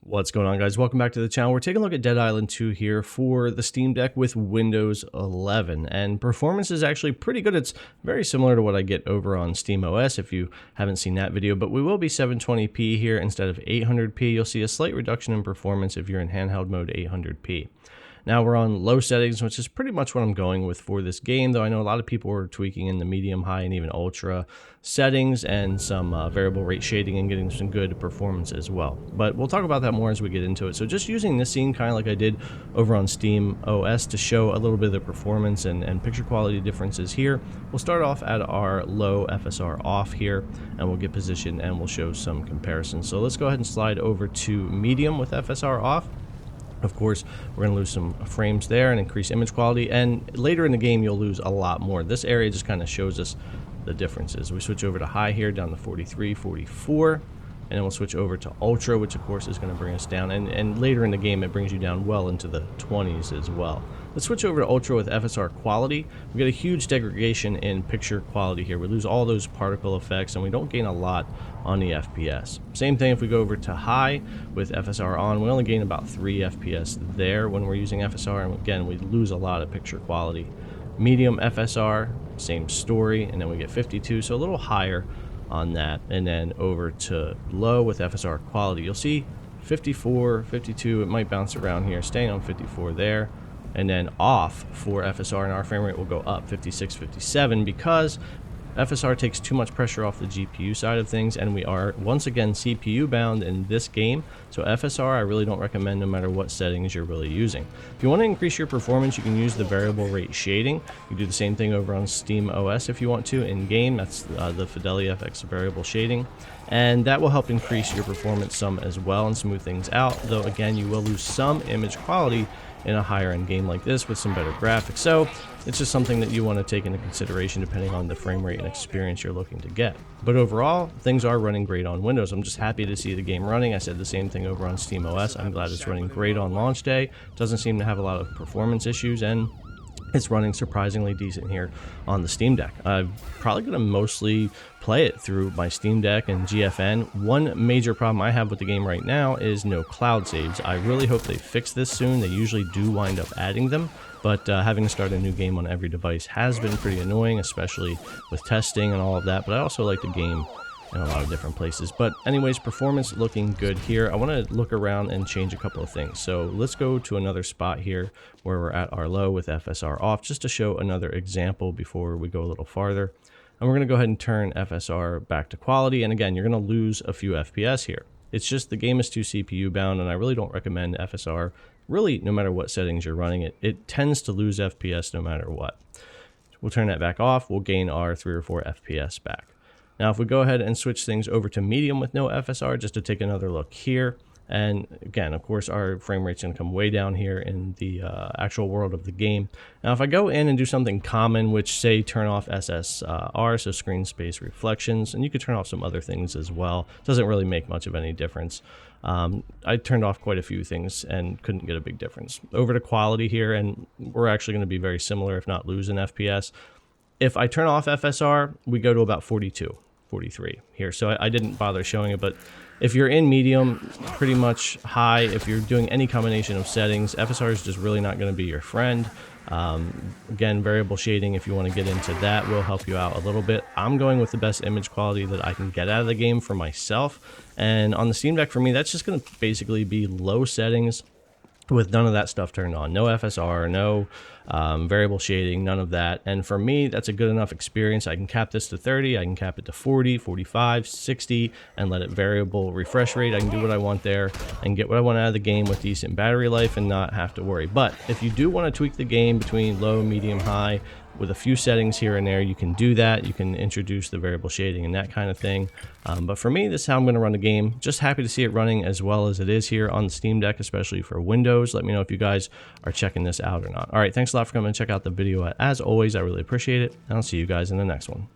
What's going on, guys? Welcome back to the channel. We're taking a look at Dead Island 2 here for the Steam Deck with Windows 11, and performance is actually pretty good. It's very similar to what I get over on SteamOS if you haven't seen that video, but we will be 720p here instead of 800p. You'll see a slight reduction in performance if you're in handheld mode 800p. Now we're on low settings, which is pretty much what I'm going with for this game, though I know a lot of people are tweaking in the medium, high, and even ultra settings and some variable rate shading and getting some good performance as well. But we'll talk about that more as we get into it. So just using this scene kind of like I did over on SteamOS to show a little bit of the performance and picture quality differences here. We'll start off at our low FSR off here, and we'll get positioned and we'll show some comparisons. So let's go ahead and slide over to medium with FSR off. Of course, we're going to lose some frames there and increase image quality, and later in the game you'll lose a lot more. This area just kind of shows us the differences. We switch over to high here down to 43, 44, and then we'll switch over to ultra, which of course is going to bring us down, and later in the game it brings you down well into the 20s as well. Let's switch over to ultra with FSR quality. We get a huge degradation in picture quality here. We lose all those particle effects and we don't gain a lot on the FPS. Same thing if we go over to high with FSR on. We only gain about 3 FPS there when we're using FSR, and again we lose a lot of picture quality. Medium FSR, same story, and then we get 52, so a little higher on that. And then over to low with FSR quality, you'll see 54, 52, it might bounce around here, staying on 54 there. And then off for FSR, and our frame rate will go up 56, 57, because FSR takes too much pressure off the GPU side of things, and we are once again CPU bound in this game. So FSR I really don't recommend no matter what settings you're really using. If you want to increase your performance, you can use the variable rate shading. You can do the same thing over on SteamOS if you want to in game. That's the Fidelity FX variable shading, and that will help increase your performance some as well and smooth things out, though again you will lose some image quality in a higher end game like this with some better graphics. So it's just something that you want to take into consideration depending on the frame rate and experience you're looking to get. But overall, things are running great on Windows. I'm just happy to see the game running. I said the same thing over on SteamOS. I'm glad it's running great on launch day. Doesn't seem to have a lot of performance issues, and it's running surprisingly decent here on the Steam Deck. I'm probably going to mostly play it through my Steam Deck and GFN. One major problem I have with the game right now is no cloud saves. I really hope they fix this soon. They usually do wind up adding them, but having to start a new game on every device has been pretty annoying, especially with testing and all of that. But I also like the game in a lot of different places. But anyways, performance looking good here. I want to look around and change a couple of things. So let's go to another spot here where we're at our low with FSR off, just to show another example before we go a little farther. And we're going to go ahead and turn FSR back to quality, and again you're going to lose a few FPS here. It's just the game is too CPU bound, and I really don't recommend FSR really no matter what settings you're running it. It tends to lose FPS no matter what. We'll turn that back off. We'll gain our 3 or 4 FPS back. Now if we go ahead and switch things over to medium with no FSR, just to take another look here, and again of course our frame rate's going to come way down here in the actual world of the game. Now if I go in and do something common, which say turn off SSR, so screen space reflections, and you could turn off some other things as well, doesn't really make much of any difference. I turned off quite a few things and couldn't get a big difference. Over to quality here, and we're actually going to be very similar if not lose an FPS. If I turn off FSR, we go to about 42, 43 here, so I didn't bother showing it. But if you're in medium, pretty much high, if you're doing any combination of settings, FSR is just really not going to be your friend. Again, variable shading, if you want to get into that, will help you out a little bit. I'm going with the best image quality that I can get out of the game for myself, and on the Steam Deck for me that's just going to basically be low settings with none of that stuff turned on. No FSR, no variable shading, none of that. And for me, that's a good enough experience. I can cap this to 30, I can cap it to 40, 45, 60, and let it variable refresh rate. I can do what I want there and get what I want out of the game with decent battery life and not have to worry. But if you do want to tweak the game between low, medium, high, with a few settings here and there, you can do that. You can introduce the variable shading and that kind of thing. But for me, this is how I'm going to run the game. Just happy to see it running as well as it is here on the Steam Deck, especially for Windows. Let me know if you guys are checking this out or not. All right, thanks a lot for coming and check out the video. As always, I really appreciate it, and I'll see you guys in the next one.